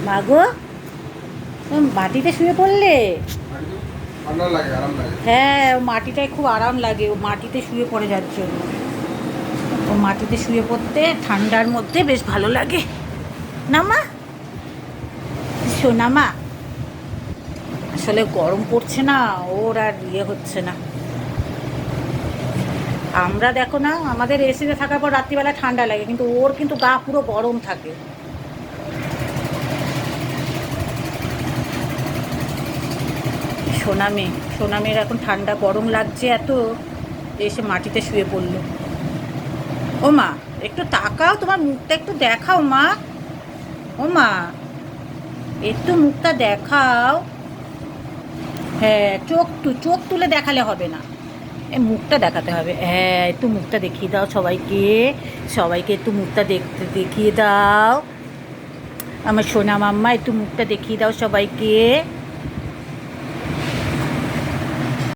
মাগো, তুমি মাটিতে শুয়ে পড়লে? হ্যাঁ, মাটিটায় খুব আরাম লাগে, ও মাটিতে শুয়ে পড়ে যার জন্য। ও মাটিতে শুয়ে পড়তে ঠান্ডার মধ্যে বেশ ভালো লাগে না মা? শোনা মা, আসলে গরম পড়ছে না, ওর আর হচ্ছে না। আমরা দেখো না, আমাদের এসিতে থাকার পর রাত্রিবেলা ঠান্ডা লাগে, কিন্তু ওর কিন্তু গা পুরো গরম থাকে। সোনামে, সোনামের এখন ঠান্ডা গরম লাগছে এত, এসে মাটিতে শুয়ে পড়লো। ও মা, একটু তাকাও, তোমার মুখটা একটু দেখাও মা। ও মা, একটু মুখটা দেখাও। হ্যাঁ, চোখ তুলে দেখালে হবে না, এই মুখটা দেখাতে হবে। হ্যাঁ, একটু মুখটা দেখিয়ে দাও সবাইকে, সবাইকে একটু মুখটা দেখিয়ে দাও। আমার সোনা মাম্মা, একটু মুখটা দেখিয়ে দাও সবাইকে।